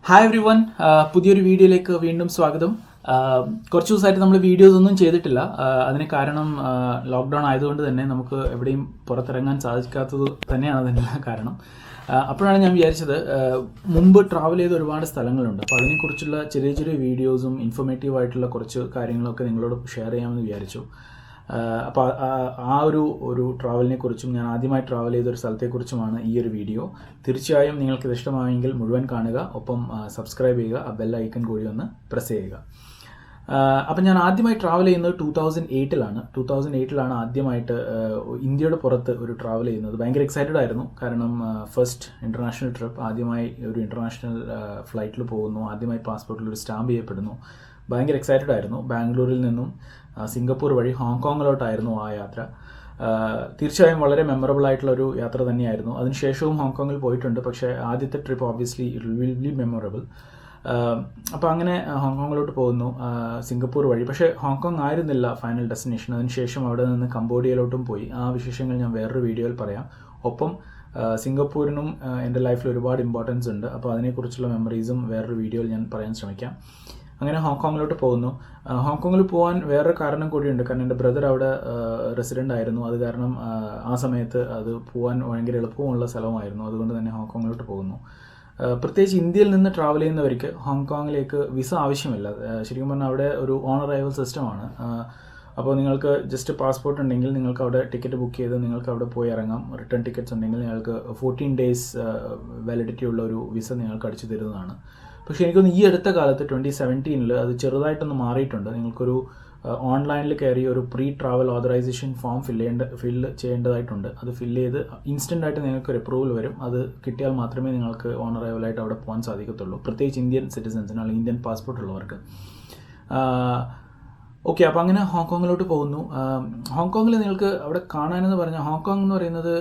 Hi every one, പുതിയൊരു വീഡിയോയിലേക്ക് വീണ്ടും സ്വാഗതം. കുറച്ച് ദിവസമായിട്ട് നമ്മൾ വീഡിയോസ് ഒന്നും ചെയ്തിട്ടില്ല. അതിന് കാരണം ലോക്ക്ഡൗൺ ആയതുകൊണ്ട് തന്നെ നമുക്ക് എവിടെയും പുറത്തിറങ്ങാൻ സാധിക്കാത്തത് തന്നെയാണ് അതിൻ്റെ കാരണം. അപ്പോഴാണ് ഞാൻ വിചാരിച്ചത്, മുമ്പ് ട്രാവൽ ചെയ്ത ഒരുപാട് സ്ഥലങ്ങളുണ്ട്, അപ്പോൾ അതിനെക്കുറിച്ചുള്ള ചെറിയ ചെറിയ വീഡിയോസും ഇൻഫോർമേറ്റീവ് ആയിട്ടുള്ള കുറച്ച് കാര്യങ്ങളൊക്കെ നിങ്ങളോട് ഷെയർ ചെയ്യാമെന്ന് വിചാരിച്ചു. അപ്പോൾ ആ ഒരു ട്രാവലിനെ കുറിച്ചും ഞാൻ ആദ്യമായി ട്രാവൽ ചെയ്ത ഒരു സ്ഥലത്തെക്കുറിച്ചുമാണ് ഈ ഒരു വീഡിയോ. തീർച്ചയായും നിങ്ങൾക്കിത് ഇഷ്ടമായെങ്കിൽ മുഴുവൻ കാണുക, ഒപ്പം സബ്സ്ക്രൈബ് ചെയ്യുക, ആ ബെൽ ഐക്കൺ കൂടി ഒന്ന് പ്രസ് ചെയ്യുക. അപ്പം ഞാൻ ആദ്യമായി ട്രാവൽ ചെയ്യുന്നത് 2008ലാണ് ആദ്യമായിട്ട് ഇന്ത്യയുടെ പുറത്ത് ഒരു ട്രാവൽ ചെയ്യുന്നത്. ഭയങ്കര എക്സൈറ്റഡ് ആയിരുന്നു, കാരണം ഫസ്റ്റ് ഇൻ്റർനാഷണൽ ട്രിപ്പ്, ആദ്യമായി ഒരു ഇൻ്റർനാഷണൽ ഫ്ലൈറ്റിൽ പോകുന്നു, ആദ്യമായി പാസ്പോർട്ടിൽ ഒരു സ്റ്റാമ്പ് ചെയ്യപ്പെടുന്നു. ഭയങ്കര എക്സൈറ്റഡ് ആയിരുന്നു. ബാംഗ്ലൂരിൽ നിന്നും സിംഗപ്പൂർ വഴി ഹോങ്കോങ്ങിലോട്ടായിരുന്നു ആ യാത്ര. തീർച്ചയായും വളരെ മെമ്മറബിൾ ആയിട്ടുള്ള ഒരു യാത്ര തന്നെയായിരുന്നു. അതിനുശേഷവും ഹോങ്കോങ്ങിൽ പോയിട്ടുണ്ട്, പക്ഷേ ആദ്യത്തെ trip obviously it will be memorable. അപ്പോൾ അങ്ങനെ ഹോങ്കോങ്ങിലോട്ട് പോകുന്നു സിംഗപ്പൂർ വഴി. പക്ഷേ ഹോങ്കോങ് ആയിരുന്നില്ല ഫൈനൽ ഡെസ്റ്റിനേഷൻ. അതിനുശേഷം അവിടെ നിന്ന് കംബോഡിയയിലോട്ടും പോയി. ആ വിശേഷങ്ങൾ ഞാൻ വേറൊരു വീഡിയോയിൽ പറയാം. ഒപ്പം സിംഗപ്പൂരിനും എൻ്റെ ലൈഫിൽ ഒരുപാട് ഇമ്പോർട്ടൻസ് ഉണ്ട്, അപ്പോൾ അതിനെക്കുറിച്ചുള്ള മെമ്മറീസും വേറൊരു വീഡിയോയിൽ ഞാൻ പറയാൻ ശ്രമിക്കാം. അങ്ങനെ ഹോങ്കോങ്ങിലോട്ട് പോകുന്നു. ഹോങ്കോങ്ങിൽ പോകാൻ വേറൊരു കാരണം കൂടിയുണ്ട്, കാരണം എൻ്റെ ബ്രദർ അവിടെ റെസിഡൻ്റ് ആയിരുന്നു. അത് കാരണം ആ സമയത്ത് അത് പോകാൻ ഭയങ്കര എളുപ്പമുള്ള സ്ഥലമായിരുന്നു. അതുകൊണ്ട് തന്നെ ഹോങ്കോങ്ങിലോട്ട് പോകുന്നു. പ്രത്യേകിച്ച് ഇന്ത്യയിൽ നിന്ന് ട്രാവൽ ചെയ്യുന്നവർക്ക് ഹോങ്കോങ്ങിലേക്ക് വിസ ആവശ്യമില്ല. ശരിക്കും പറഞ്ഞാൽ അവിടെ ഒരു ഓൺ അറൈവൽ സിസ്റ്റമാണ്. അപ്പോൾ നിങ്ങൾക്ക് ജസ്റ്റ് പാസ്പോർട്ട് ഉണ്ടെങ്കിൽ നിങ്ങൾക്ക് അവിടെ ടിക്കറ്റ് ബുക്ക് ചെയ്ത് നിങ്ങൾക്ക് അവിടെ പോയി ഇറങ്ങാം. റിട്ടേൺ ടിക്കറ്റ്സ് ഉണ്ടെങ്കിൽ നിങ്ങൾക്ക് 14 days വാലിഡിറ്റി ഉള്ള ഒരു വിസ നിങ്ങൾക്ക് അടിച്ചു തരുന്നതാണ്. പക്ഷേ എനിക്കൊന്ന് ഈ അടുത്ത കാലത്ത് 2017 അത് ചെറുതായിട്ടൊന്ന് മാറിയിട്ടുണ്ട്. നിങ്ങൾക്കൊരു ഓൺലൈനിൽ കയറി ഒരു pre travel authorisation form fill ചെയ്യേണ്ടതായിട്ടുണ്ട്. അത് ഫില്ല് ചെയ്ത് ഇൻസ്റ്റൻ്റ് ആയിട്ട് നിങ്ങൾക്ക് ഒരു അപ്രൂവൽ വരും. അത് കിട്ടിയാൽ മാത്രമേ നിങ്ങൾക്ക് ഓൺ അറൈവലായിട്ട് അവിടെ പോകാൻ സാധിക്കത്തുള്ളൂ, പ്രത്യേകിച്ച് ഇന്ത്യൻ സിറ്റിസൻസിന് അല്ലെങ്കിൽ ഇന്ത്യൻ പാസ്പോർട്ട് ഉള്ളവർക്ക്. ഓക്കെ, അപ്പോൾ അങ്ങനെ ഹോങ്കോങ്ങിലോട്ട് പോകുന്നു. ഹോങ്കോങ്ങിൽ നിങ്ങൾക്ക് അവിടെ കാണാനെന്ന് പറഞ്ഞാൽ, ഹോങ്കോങ് എന്ന് പറയുന്നത്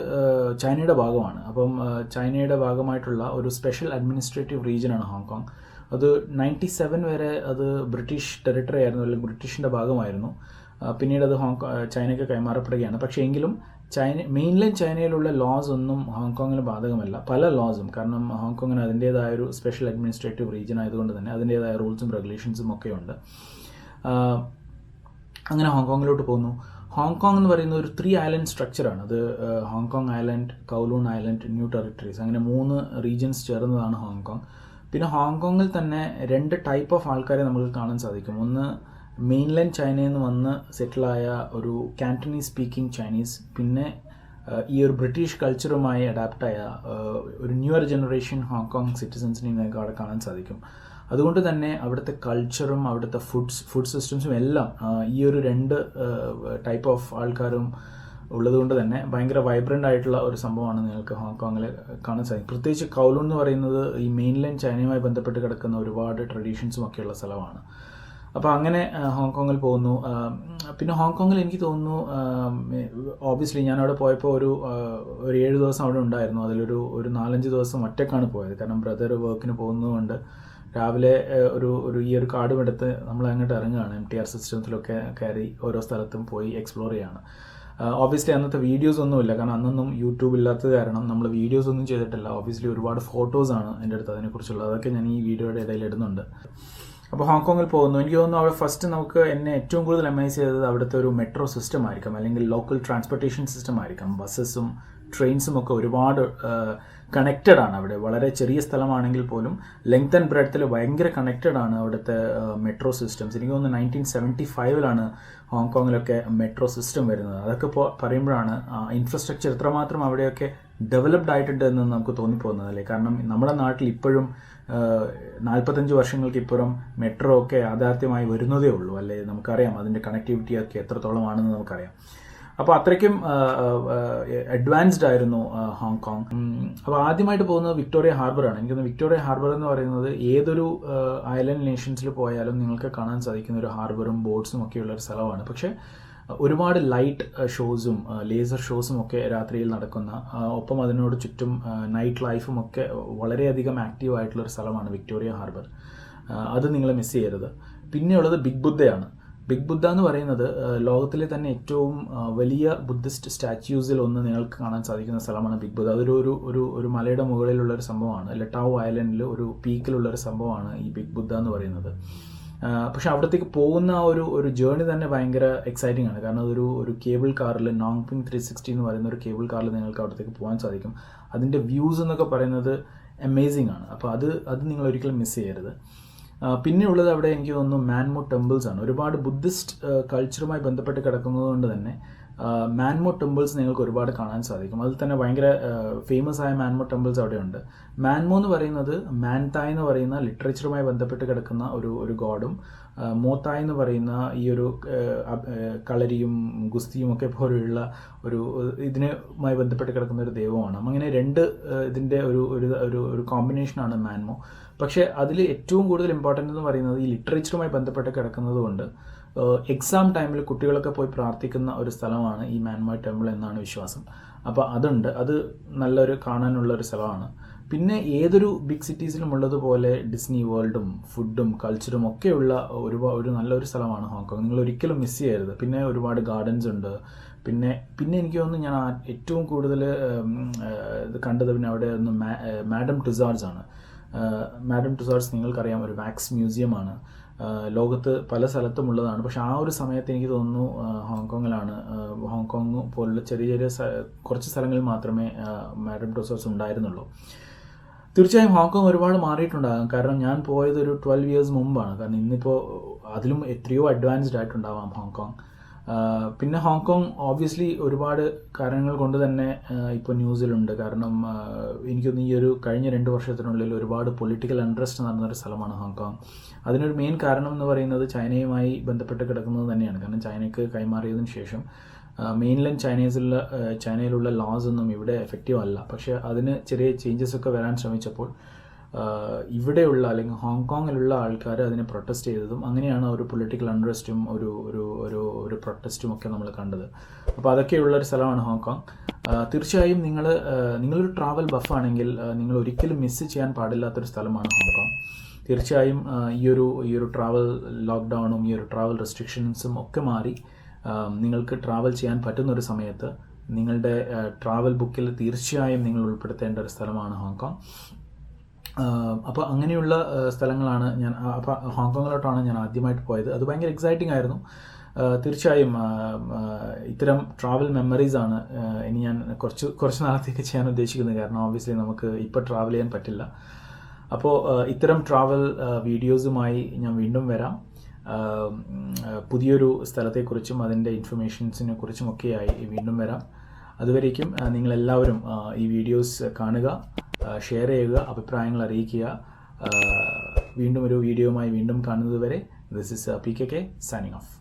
ചൈനയുടെ ഭാഗമാണ്. അപ്പം ചൈനയുടെ ഭാഗമായിട്ടുള്ള ഒരു സ്പെഷ്യൽ അഡ്മിനിസ്ട്രേറ്റീവ് റീജിയനാണ് ഹോങ്കോങ്. അത് 97 വരെ അത് ബ്രിട്ടീഷ് ടെറിട്ടറി ആയിരുന്നു, അല്ലെങ്കിൽ ബ്രിട്ടീഷിൻ്റെ ഭാഗമായിരുന്നു. പിന്നീട് അത് ചൈനയ്ക്ക് കൈമാറപ്പെടുകയാണ്. പക്ഷേ എങ്കിലും മെയിൻലൈൻ ചൈനയിലുള്ള ലോസ് ഒന്നും ഹോങ്കോങ്ങിന് ബാധകമല്ല, പല ലോസും. കാരണം ഹോങ്കോങ്ങിന് അതിൻ്റേതായ ഒരു സ്പെഷ്യൽ അഡ്മിനിസ്ട്രേറ്റീവ് റീജിയൻ ആയതുകൊണ്ട് തന്നെ അതിൻ്റേതായ റൂൾസും റെഗുലേഷൻസും ഒക്കെ ഉണ്ട്. അങ്ങനെ ഹോങ്കോങ്ങിലോട്ട് പോകുന്നു. ഹോങ്കോങ് എന്ന് പറയുന്നത് ഒരു 3 ഐലൻഡ് സ്ട്രക്ചറാണ്. അത് Hong Kong island, Kowloon island, new territories, അങ്ങനെ 3 റീജിയൻസ് ചേർന്നതാണ് ഹോങ്കോങ്. പിന്നെ ഹോങ്കോങ്ങിൽ തന്നെ 2 ടൈപ്പ് ഓഫ് ആൾക്കാരെ നമുക്ക് കാണാൻ സാധിക്കും. ഒന്ന് മെയിൻലൈൻ ചൈനയിൽ നിന്ന് വന്ന് സെറ്റിലായ ഒരു കാന്റണീസ് സ്പീക്കിംഗ് ചൈനീസ്, പിന്നെ ഈ ഒരു ബ്രിട്ടീഷ് കൾച്ചറുമായി അഡാപ്റ്റായ ഒരു ന്യൂവർ ജനറേഷൻ ഹോങ്കോങ് സിറ്റിസൻസിനെ നിങ്ങൾക്ക് അവിടെ കാണാൻ സാധിക്കും. അതുകൊണ്ട് തന്നെ അവിടുത്തെ കൾച്ചറും അവിടുത്തെ ഫുഡ് സിസ്റ്റംസും എല്ലാം ഈ ഒരു 2 ടൈപ്പ് ഓഫ് ആൾക്കാരും ഉള്ളതുകൊണ്ട് തന്നെ ഭയങ്കര വൈബ്രൻ്റ് ആയിട്ടുള്ള ഒരു സംഭവമാണ് നിങ്ങൾക്ക് ഹോങ്കോങ്ങിൽ കാണാൻ സാധിക്കും. പ്രത്യേകിച്ച് കൗലൂൺ എന്ന് പറയുന്നത് ഈ മെയിൻലൈൻ ചൈനയുമായി ബന്ധപ്പെട്ട് കിടക്കുന്ന ഒരുപാട് ട്രഡീഷൻസും ഒക്കെയുള്ള സ്ഥലമാണ്. അപ്പോൾ അങ്ങനെ ഹോങ്കോങ്ങിൽ പോകുന്നു. പിന്നെ ഹോങ്കോങ്ങിൽ എനിക്ക് തോന്നുന്നു, ഓബ്വിയസ്ലി ഞാൻ അവിടെ പോയപ്പോൾ ഒരു 7 ദിവസം അവിടെ ഉണ്ടായിരുന്നു. അതിലൊരു 4-5 ദിവസം ഒറ്റക്കാണ് പോയത്, കാരണം ബ്രദർ വർക്കിന് പോകുന്നതുകൊണ്ട് രാവിലെ ഈ ഒരു കാർഡും എടുത്ത് നമ്മൾ അങ്ങോട്ട് ഇറങ്ങുകയാണ്. MTR സിസ്റ്റത്തിലൊക്കെ കയറി ഓരോ സ്ഥലത്തും പോയി എക്സ്പ്ലോർ ചെയ്യാണ്. ഓബ്വിയസ്ലി അന്നത്തെ വീഡിയോസ് ഒന്നുമില്ല, കാരണം അന്നൊന്നും യൂട്യൂബ് ഇല്ലാത്തത് കാരണം നമ്മൾ വീഡിയോസ് ഒന്നും ചെയ്തിട്ടില്ല. ഓബ്വിയസ്ലി ഒരുപാട് ഫോട്ടോസാണ് എൻ്റെ അടുത്ത് അതിനെക്കുറിച്ചുള്ളത്, അതൊക്കെ ഞാൻ ഈ വീഡിയോയുടെ ഇടയിൽ ഇടുന്നുണ്ട്. അപ്പോൾ ഹോങ്കോങ്ങിൽ പോകുന്നു. എനിക്ക് തോന്നുന്നു അവിടെ ഫസ്റ്റ് എന്നെ ഏറ്റവും കൂടുതൽ അമേസ് ചെയ്തത് അവിടുത്തെ ഒരു മെട്രോ സിസ്റ്റം ആയിരിക്കും, അല്ലെങ്കിൽ ലോക്കൽ ട്രാൻസ്പോർട്ടേഷൻ സിസ്റ്റം ആയിരിക്കും. ബസ്സസും ട്രെയിൻസും ഒക്കെ ഒരുപാട് കണക്റ്റഡ് ആണ് അവിടെ. വളരെ ചെറിയ സ്ഥലമാണെങ്കിൽ പോലും ലെങ്ത് ആൻഡ് ബ്രെഡ്ത്തിൽ ഭയങ്കര കണക്റ്റഡ് ആണ് അവിടുത്തെ മെട്രോ സിസ്റ്റംസ്. എനിക്ക് തോന്നുന്നു 1975 ഹോങ്കോങ്ങിലൊക്കെ മെട്രോ സിസ്റ്റം വരുന്നത്. അതൊക്കെ പറയുമ്പോഴാണ് ഇൻഫ്രാസ്ട്രക്ചർ എത്രമാത്രം അവിടെയൊക്കെ ഡെവലപ്ഡ് ആയിട്ടുണ്ട് എന്ന് നമുക്ക് തോന്നിപ്പോകുന്നത്, അല്ലേ? കാരണം നമ്മുടെ നാട്ടിൽ ഇപ്പോഴും 45 വർഷങ്ങൾക്ക് ഇപ്പുറം മെട്രോ ഒക്കെ യാഥാർത്ഥ്യമായി വരുന്നതേ ഉള്ളൂ, അല്ലേ? നമുക്കറിയാം അതിൻ്റെ കണക്ടിവിറ്റി ഒക്കെ എത്രത്തോളമാണെന്ന് നമുക്കറിയാം. അപ്പോൾ അത്രയ്ക്കും അഡ്വാൻസ്ഡ് ആയിരുന്നു ഹോങ്കോങ്. അപ്പോൾ ആദ്യമായിട്ട് പോകുന്നത് വിക്ടോറിയ ഹാർബറാണ്. എനിക്കൊന്ന് വിക്ടോറിയ ഹാർബർ എന്ന് പറയുന്നത് ഏതൊരു ഐലൻഡ് നേഷൻസിൽ പോയാലും നിങ്ങൾക്ക് കാണാൻ സാധിക്കുന്ന ഒരു ഹാർബറും ബോട്ട്സും ഒക്കെയുള്ള ഒരു സ്ഥലമാണ്. പക്ഷേ ഒരുപാട് ലൈറ്റ് ഷോസും ലേസർ ഷോസും ഒക്കെ രാത്രിയിൽ നടക്കുന്ന, ഒപ്പം അതിനോട് ചുറ്റും നൈറ്റ് ലൈഫും ഒക്കെ വളരെയധികം ആക്റ്റീവ് ആയിട്ടുള്ളൊരു സ്ഥലമാണ് വിക്ടോറിയ ഹാർബർ. അത് നിങ്ങൾ മിസ് ചെയ്യരുത്. പിന്നെയുള്ളത് ബിഗ് ബുദ്ധയാണ്. ബിഗ് ബുദ്ധ എന്ന് പറയുന്നത് ലോകത്തിലെ തന്നെ ഏറ്റവും വലിയ ബുദ്ധിസ്റ്റ് സ്റ്റാച്യൂസിൽ ഒന്ന് നിങ്ങൾക്ക് കാണാൻ സാധിക്കുന്ന സ്ഥലമാണ് ബിഗ് ബുദ്ധ. അതൊരു ഒരു ഒരു ഒരു മലയുടെ മുകളിലുള്ള ഒരു സംഭവമാണ്. ലട്ടാവു ഐലൻഡിൽ ഒരു പീക്കിലുള്ള ഒരു സംഭവമാണ് ഈ ബിഗ് ബുദ്ധ എന്ന് പറയുന്നത്. പക്ഷെ അവിടത്തേക്ക് പോകുന്ന ഒരു ജേർണി തന്നെ ഭയങ്കര എക്സൈറ്റിംഗ് ആണ്. കാരണം ഒരു കേബിൾ കാറിൽ നോങ്പിങ് 360 എന്ന് പറയുന്ന ഒരു കേബിൾ കാറിൽ നിങ്ങൾക്ക് അവിടത്തേക്ക് പോകാൻ സാധിക്കും. അതിൻ്റെ വ്യൂസ് എന്നൊക്കെ പറയുന്നത് അമേസിംഗ് ആണ്. അപ്പോൾ അത് നിങ്ങൾ ഒരിക്കലും മിസ് ചെയ്യരുത്. പിന്നെ ഉള്ളത് അവിടെ എനിക്ക് തോന്നുന്നു മാൻമോ ടെമ്പിൾസ് ആണ്. ഒരുപാട് ബുദ്ധിസ്റ്റ് കൾച്ചറുമായി ബന്ധപ്പെട്ട് കിടക്കുന്നത് കൊണ്ട് തന്നെ മാൻമോ ടെമ്പിൾസ് നിങ്ങൾക്ക് ഒരുപാട് കാണാൻ സാധിക്കും. അതിൽ തന്നെ ഭയങ്കര ഫേമസ് ആയ മാൻമോ ടെമ്പിൾസ് അവിടെയുണ്ട്. മാൻമോ എന്ന് പറയുന്നത് മാൻതായ് എന്ന് പറയുന്ന ലിറ്ററേച്ചറുമായി ബന്ധപ്പെട്ട് കിടക്കുന്ന ഒരു ഗോഡും മോത്തായ് എന്ന് പറയുന്ന ഈ ഒരു കളരിയും ഗുസ്തിയും ഒക്കെ പോലെയുള്ള ഇതിനുമായി ബന്ധപ്പെട്ട് കിടക്കുന്ന ഒരു ദൈവമാണ്. അങ്ങനെ ഇതിൻ്റെ ഒരു കോമ്പിനേഷനാണ് മാൻമോ. പക്ഷേ അതിൽ ഏറ്റവും കൂടുതൽ ഇമ്പോർട്ടൻ്റ് എന്ന് പറയുന്നത് ഈ ലിറ്ററേച്ചറുമായി ബന്ധപ്പെട്ട് കിടക്കുന്നത് കൊണ്ട് എക്സാം ടൈമിൽ കുട്ടികളൊക്കെ പോയി പ്രാർത്ഥിക്കുന്ന ഒരു സ്ഥലമാണ് ഈ മാൻമോ ടെമ്പിൾ എന്നാണ് വിശ്വാസം. അപ്പോൾ അത് നല്ലൊരു കാണാനുള്ള ഒരു സ്ഥലമാണ്. പിന്നെ ഏതൊരു ബിഗ് സിറ്റീസിലും ഉള്ളതുപോലെ ഡിസ്നി വേൾഡും ഫുഡും കൾച്ചറും ഒക്കെയുള്ള ഒരു നല്ലൊരു സ്ഥലമാണ് ഹോങ്കോങ്. നിങ്ങൾ ഒരിക്കലും മിസ് ചെയ്യരുത്. പിന്നെ ഒരുപാട് ഗാർഡൻസ് ഉണ്ട്. പിന്നെ എനിക്ക് തോന്നുന്നു ഞാൻ ഏറ്റവും കൂടുതൽ ഇത് കണ്ടത് പിന്നെ അവിടെ ഒന്ന് മാഡം ടുസാഡ്സ് ആണ്. മാഡം ടുസാഡ്സ് നിങ്ങൾക്കറിയാം, ഒരു വാക്സ് മ്യൂസിയമാണ്. ലോകത്ത് പല സ്ഥലത്തും ഉള്ളതാണ്. പക്ഷെ ആ ഒരു സമയത്ത് എനിക്ക് തോന്നുന്നു ഹോങ്കോങ് പോലുള്ള ചെറിയ കുറച്ച് സ്ഥലങ്ങളിൽ മാത്രമേ മാഡം ടുസാഡ്സ് ഉണ്ടായിരുന്നുള്ളൂ. തീർച്ചയായും ഹോങ്കോങ് ഒരുപാട് മാറിയിട്ടുണ്ടാകും. കാരണം ഞാൻ പോയത് ഒരു 12 years മുമ്പാണ്. കാരണം ഇന്നിപ്പോൾ അതിലും എത്രയോ അഡ്വാൻസ്ഡ് ആയിട്ടുണ്ടാവാം ഹോങ്കോങ്. പിന്നെ ഹോങ്കോങ് ഓബ്വിയസ്ലി ഒരുപാട് കാരണങ്ങൾ കൊണ്ട് തന്നെ ഇപ്പോൾ ന്യൂസിലുണ്ട്. കാരണം എനിക്കൊന്ന് ഈ ഒരു കഴിഞ്ഞ 2 വർഷത്തിനുള്ളിൽ ഒരുപാട് പൊളിറ്റിക്കൽ അൺട്രസ്റ്റ് നടന്നൊരു സ്ഥലമാണ് ഹോങ്കോങ്. അതിനൊരു മെയിൻ കാരണം എന്ന് പറയുന്നത് ചൈനയുമായി ബന്ധപ്പെട്ട് കിടക്കുന്നത് തന്നെയാണ്. കാരണം ചൈനയ്ക്ക് കൈമാറിയതിന് ശേഷം മെയിൻലൈൻ ചൈനയിലുള്ള ലോസ് ഒന്നും ഇവിടെ എഫക്റ്റീവ് അല്ല. പക്ഷേ അതിന് ചെറിയ ചേഞ്ചസ് ഒക്കെ വരാൻ ശ്രമിച്ചപ്പോൾ ഇവിടെയുള്ള അല്ലെങ്കിൽ ഹോങ്കോങ്ങിലുള്ള ആൾക്കാർ അതിനെ പ്രൊട്ടസ്റ്റ് ചെയ്തതും അങ്ങനെയാണ് ഒരു പൊളിറ്റിക്കൽ അൺറസ്റ്റും ഒരു പ്രൊട്ടസ്റ്റും ഒക്കെ നമ്മൾ കണ്ടത്. അപ്പോൾ അതൊക്കെയുള്ളൊരു സ്ഥലമാണ് ഹോങ്കോങ്. തീർച്ചയായും നിങ്ങളൊരു ട്രാവൽ ബഫാണെങ്കിൽ നിങ്ങൾ ഒരിക്കലും മിസ് ചെയ്യാൻ പാടില്ലാത്തൊരു സ്ഥലമാണ് ഹോങ്കോങ്. തീർച്ചയായും ഈ ഒരു ട്രാവൽ ലോക്ക്ഡൗണും ഈ ഒരു ട്രാവൽ റെസ്ട്രിക്ഷൻസും ഒക്കെ മാറി നിങ്ങൾക്ക് ട്രാവൽ ചെയ്യാൻ പറ്റുന്നൊരു സമയത്ത് നിങ്ങളുടെ ട്രാവൽ ബുക്കിൽ തീർച്ചയായും നിങ്ങൾ ഉൾപ്പെടുത്തേണ്ട ഒരു സ്ഥലമാണ് ഹോങ്കോങ്. അപ്പോൾ അങ്ങനെയുള്ള സ്ഥലങ്ങളാണ് അപ്പോൾ ഹോങ്കോങ്ങിലോട്ടാണ് ഞാൻ ആദ്യമായിട്ട് പോയത്. അത് ഭയങ്കര എക്സൈറ്റിംഗ് ആയിരുന്നു. തീർച്ചയായും ഇത്തരം ട്രാവൽ മെമ്മറീസാണ് ഇനി ഞാൻ കുറച്ച് നാളത്തേക്ക് ചെയ്യാൻ ഉദ്ദേശിക്കുന്നത്. കാരണം ഓബ്വിയസ്ലി നമുക്ക് ഇപ്പോൾ ട്രാവൽ ചെയ്യാൻ പറ്റില്ല. അപ്പോൾ ഇത്തരം ട്രാവൽ വീഡിയോസുമായി ഞാൻ വീണ്ടും വരാം. പുതിയൊരു സ്ഥലത്തെക്കുറിച്ചും അതിൻ്റെ ഇൻഫർമേഷൻസിനെ കുറിച്ചുമൊക്കെയായി വീണ്ടും വരാം. അതുവരേക്കും നിങ്ങളെല്ലാവരും ഈ വീഡിയോസ് കാണുക, ഷെയർ ചെയ്യുക, അഭിപ്രായങ്ങൾ അറിയിക്കുക. വീണ്ടും ഒരു വീഡിയോയുമായി വീണ്ടും കാണുന്നത് വരെ this is PKK signing off.